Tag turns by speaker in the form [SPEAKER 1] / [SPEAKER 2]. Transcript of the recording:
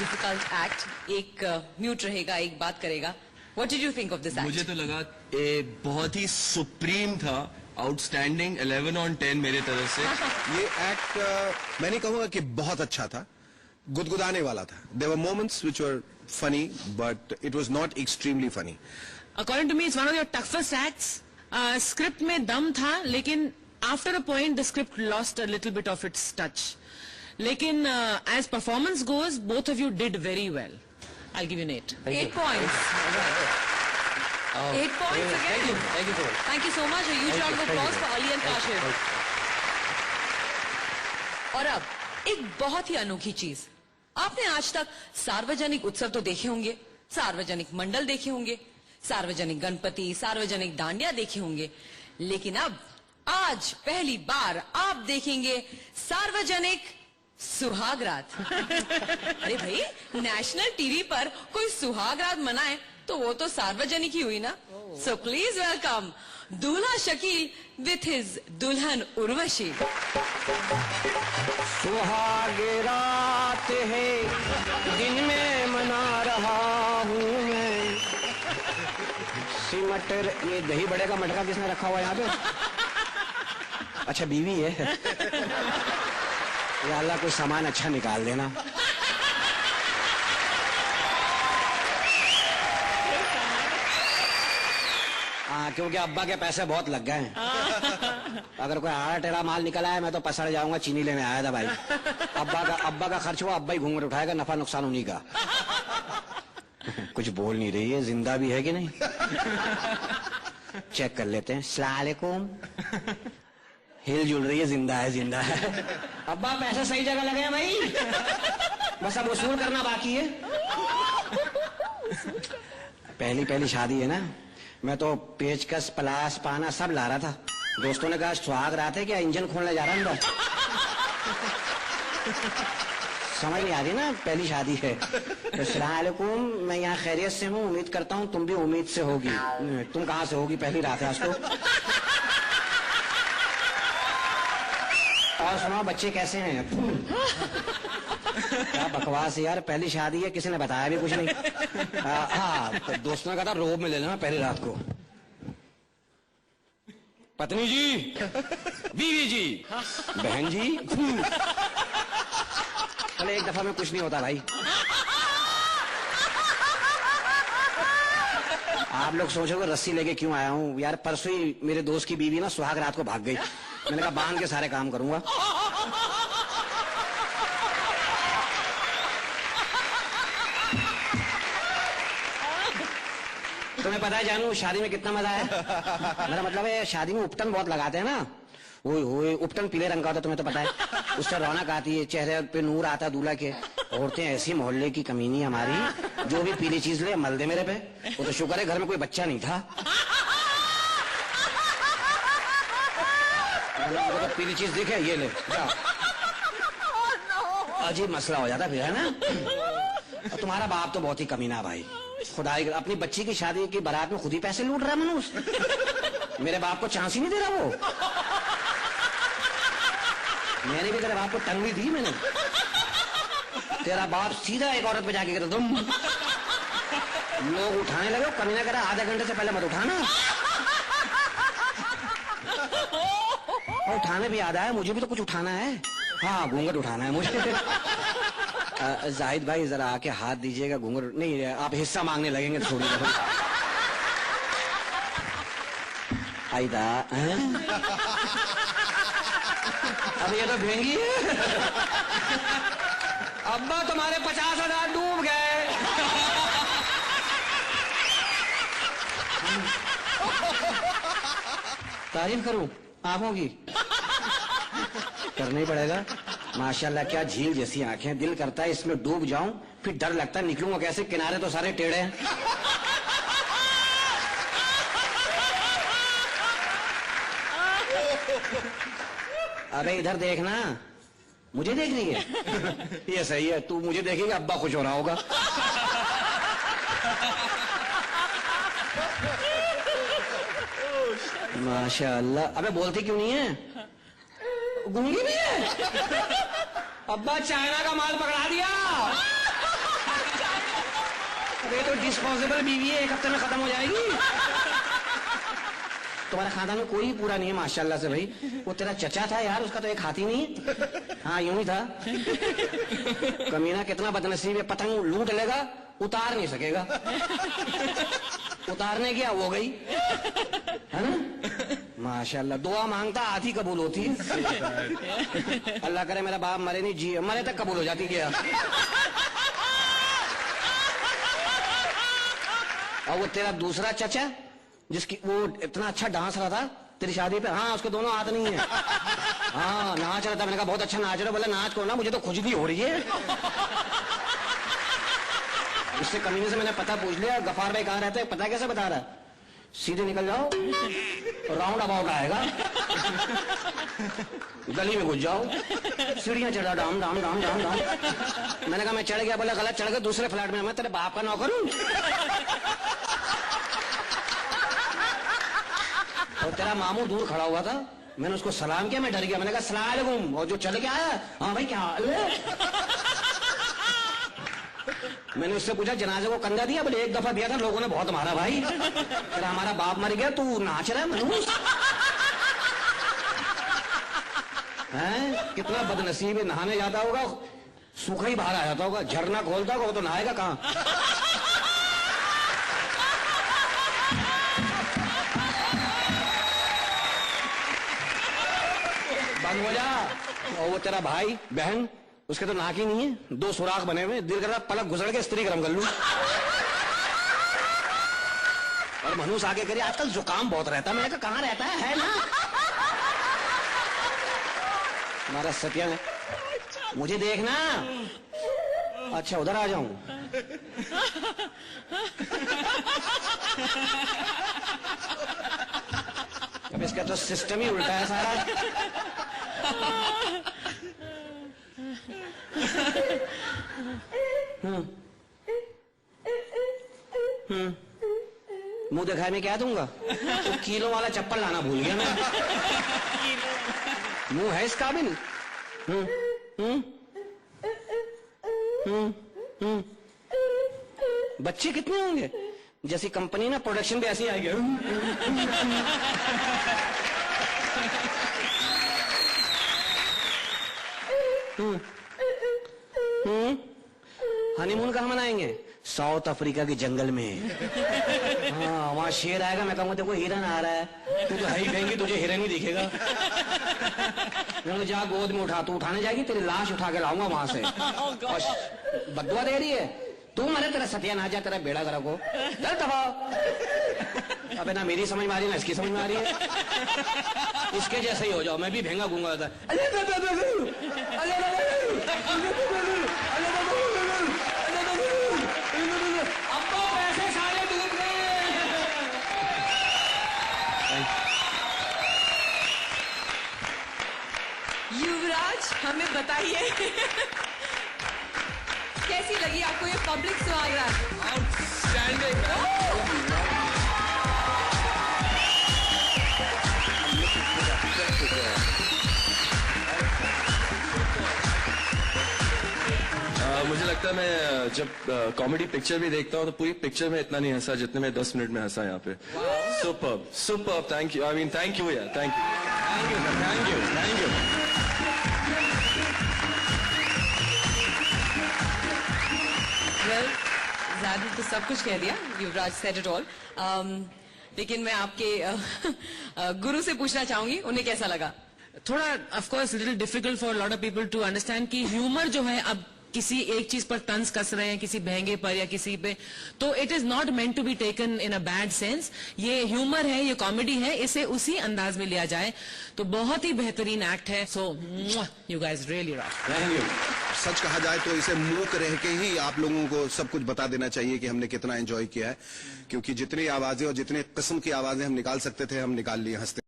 [SPEAKER 1] Difficult act, एक mute रहेगा, एक बात करेगा. What did you think of this act?
[SPEAKER 2] मुझे तो लगा बहुत ही सुप्रीम था, आउटस्टैंडिंग, 11 on 10 मेरे तरफ से.
[SPEAKER 3] ये एक्ट मैं नहीं कहूंगा कि बहुत अच्छा था, गुदगुदाने वाला था. There were moments which were funny, but it was not extremely funny.
[SPEAKER 4] According to me, it's one of your toughest acts. Script में दम था, लेकिन after a point the script lost a little bit of its touch. लेकिन as performance goes, both of you did very well. I'll give you an 8.
[SPEAKER 1] 8 points. 8 points again.
[SPEAKER 2] Thank you so much.
[SPEAKER 1] Thank you so much. A huge round of applause for Ali and Kashif. और अब एक बहुत ही अनोखी चीज. आपने आज तक सार्वजनिक उत्सव तो देखे होंगे, सार्वजनिक मंडल देखे होंगे, सार्वजनिक गणपति, सार्वजनिक डांडिया देखे होंगे, लेकिन अब आज पहली बार आप देखेंगे सार्वजनिक सुहागरात. अरे भाई, नेशनल टीवी पर कोई सुहागरात मनाए तो वो तो सार्वजनिक ही हुई ना. सो प्लीज वेलकम दूल्हा शकील विथ हिज दुल्हन उर्वशी.
[SPEAKER 5] सुहागरात है, दिन में मना रहा हूँ मैं. सिमटर, ये दही बड़े का मटका किसने रखा हुआ है यहाँ पे? अच्छा, बीवी है. या अल्लाह कोई सामान अच्छा निकाल देना. हाँ, क्योंकि अब्बा के पैसे बहुत लग गए हैं. अगर कोई आड़ा टेढ़ा माल निकला है मैं तो पसड़ जाऊंगा. चीनी लेने आया था भाई. अब्बा का खर्च हुआ, अब्बा ही घूंघट उठाएगा, नफा नुकसान उन्हीं का. कुछ बोल नहीं रही है, जिंदा भी है कि नहीं? चेक कर लेते हैं. अस्सलाम वालेकुम. हिल जुल रही है, जिंदा है, जिंदा है. अब्बा पैसे सही जगह लगे हैं भाई, बस अब वसूल करना बाकी है. पहली शादी है ना, मैं तो पेचकस, पलास, पाना सब ला रहा था. दोस्तों ने कहा सुहाग रात है क्या, इंजन खोलने जा रहा अंदर. समझ नहीं आ रही ना, पहली शादी है. तो अस्सलाम वालेकुम, मैं यहाँ खैरियत से हूँ, उम्मीद करता हूँ तुम भी उम्मीद से होगी. तुम कहाँ से होगी, पहली रात है आज तो. और सुनाओ, बच्चे कैसे हैं? क्या बकवास यार, पहली शादी है, किसी ने बताया भी कुछ नहीं. हाँ, तो दोस्तों ने कहा था रोब में ले लेना पहली रात को. पत्नी जी, बीवी जी, बहन जी. चले एक दफा में कुछ नहीं होता भाई. आप लोग सोचोगे रस्सी लेके क्यों आया हूँ यार. परसों ही मेरे दोस्त की बीवी ना सुहाग रात को भाग गई. मैंने कहा बांध के सारे काम करूंगा. तुम्हें पता है जानू, शादी में कितना मजा है. मेरा मतलब है, शादी में उपटन बहुत लगाते हैं ना. वो उपटन पीले रंग का होता है, तुम्हें तो पता है. उससे रौनक आती है, चेहरे पे नूर आता है दूल्हा के. औरतें ऐसी मोहल्ले की कमीनी हमारी, जो भी पीली चीज ले मल दे मेरे पे. वो तो शुक्र है घर में कोई बच्चा नहीं था. तो पीली चीज दिखे, ये ले जा. अजीब मसला हो जाता फिर, है ना. तुम्हारा बाप तो बहुत ही कमीना भाई. खुदाई, अपनी बच्ची की शादी की बारात में खुद ही पैसे लूट रहा है मनुष्य. मेरे बाप को चांस ही नहीं दे रहा वो. मैंने भी तेरे बाप को टंगली दी मैंने. तेरा बाप सीधा एक औरत पे जाके कहता तुम. लोग उठाने लगे, कमीना करा आधे घंटे से पहले मत उठाना. और उठाने भी याद आया, मुझे भी तो कुछ उठाना है. हाँ, घूंघट उठाना है मुझे. जाहिद भाई जरा आके हाथ दीजिएगा. घूंघट नहीं, आप हिस्सा मांगने लगेंगे थोड़ी देर. आईदा, अब ये तो भेंगी है. अब्बा तुम्हारे 50,000 डूब गए. तारीफ करूं आंखों की? करना ही पड़ेगा. माशाल्लाह, क्या झील जैसी आंखें. दिल करता है इसमें डूब जाऊं, फिर डर लगता है निकलूंगा कैसे. किनारे तो सारे टेढ़े हैं. अबे इधर देखना, मुझे देख रही है. ये सही है, तू मुझे देखेगी, अब्बा खुश हो रहा होगा. माशाल्लाह. अबे बोलती क्यों नहीं है? गूंगी भी है. अब्बा चाइना का माल पकड़ा दिया. ये तो डिस्पोजेबल बीवी है, 1 हफ्ते में खत्म हो जाएगी। तुम्हारे खानदान में कोई पूरा नहीं है माशाल्लाह से भाई। वो तेरा चचा था यार, उसका तो एक हाथ ही नहीं है। हाँ यूं ही था। कमीना कितना बदनसीब है, पतंग लूट लेगा, उतार नहीं सकेगा। उतारने गया वो गई, है ना। माशाल्लाह दुआ मांगता आधी कबूल होती है। अल्लाह करे मेरा बाप मरे नहीं, जी मरे तक कबूल हो जाती क्या। और वो तेरा दूसरा चचा जिसकी वो इतना अच्छा डांस रहा था तेरी शादी पे, हाँ उसके दोनों हाथ नहीं है। हाँ नाच रहा था, मैंने कहा बहुत अच्छा नाच रहा है, बोला नाच को ना मुझे तो खुजली हो रही है। उससे कमीने से मैंने पता पूछ लिया, गफार भाई कहाँ रहते हैं, पता कैसे बता रहा है, सीधे निकल जाओ राउंड अबाउट आएगा, गली में घुस जाओ, सीढ़ियां चढ़ा डाम डाम डाम डाम डाम। मैंने कहा मैं चढ़ गया, बोला गलत चढ़ गया, दूसरे फ्लैट में, मैं तेरे बाप का नौकर हूं। और तेरा मामू दूर खड़ा हुआ था, मैंने उसको सलाम किया, मैं डर गया, मैंने कहा सलाम अलैकुम, और जो चल के आया, हाँ भाई क्या हाल है। मैंने उससे पूछा जनाजे को कंधा दिया, बोले 1 दफा दिया था, लोगों ने बहुत मारा भाई। तेरा हमारा बाप मर गया, तू नाच रहा है मनूस। हैं कितना बदनसीब है, नहाने जाता होगा सूखा ही बाहर आ जाता होगा, झरना खोलता होगा वो तो नहाएगा कहाँ। बंद हो जा। और वो तेरा भाई बहन, उसके तो नाक ही नहीं है, 2 सुराख बने हुए, दिल कर रहा पलक घुसड़ के स्त्री गरम कर लूं। और मनुष्य आगे करे आजकल जुकाम बहुत रहता है, मैंने कहा कहाँ रहता है ना। हमारा सत्या है, मुझे देखना। अच्छा उधर आ जाऊं। अब इसका तो सिस्टम ही उल्टा है सारा। मुंह दिखाए में क्या दूंगा, तो किलो वाला चप्पल लाना भूल गया मैं। मुंह है इस काबिल। बच्चे कितने होंगे, जैसी कंपनी ना प्रोडक्शन भी ऐसी आएगी। हनीमून कहाँ मनाएंगे, साउथ अफ्रीका के जंगल में। हाँ वहां शेर आएगा, मैं कहूँगा देखो हिरन आ रहा है, तू तो है ही फेंगी, तुझे हिरन ही दिखेगा। जा गोद में उठा, तू उठाने जाएगी, तेरी लाश उठा के लाऊंगा वहां से। और बदुआ दे रही है, तू मरे तेरा सत्यानाश जा, तेरा बेड़ा करा को चल दबाओ। अबे ना मेरी समझ में आ रही है ना इसकी समझ में आ रही है, इसके जैसे ही हो जाओ, मैं भी भेंगा गूंगा। अब्बा पैसे सारे डूब गए।
[SPEAKER 1] युवराज हमें बताइए कैसी लगी आपको ये पब्लिक स्वागत।
[SPEAKER 2] आउटस्टैंडिंग। मुझे लगता है मैं जब कॉमेडी पिक्चर भी देखता हूँ तो पूरी पिक्चर में इतना नहीं हंसा जितने में 10 मिनट में हंसा यहाँ पे। Superb superb, thank you, I mean thank you यार, thank you thank you thank you.
[SPEAKER 1] Well ज़्यादा तो सब कुछ कह दिया, युवराज सेड इट ऑल। लेकिन मैं आपके गुरु से पूछना चाहूंगी, उन्हें कैसा लगा।
[SPEAKER 4] थोड़ा of course little difficult for lot of people to understand कि ह्यूमर जो है, अब किसी एक चीज पर तंज कस रहे हैं, किसी भैंगे पर या किसी पे, तो it is not meant to be taken in a bad sense. ये ह्यूमर है, ये कॉमेडी है, इसे उसी अंदाज में लिया जाए तो बहुत ही बेहतरीन एक्ट है। So you guys really rock.
[SPEAKER 5] Thank you.
[SPEAKER 3] सच कहा जाए तो इसे मूक रह के ही आप लोगों को सब कुछ बता देना चाहिए कि हमने कितना एंजॉय किया है, क्योंकि जितनी आवाजें और जितने किस्म की आवाजें हम निकाल सकते थे हम निकाल लिए हंसते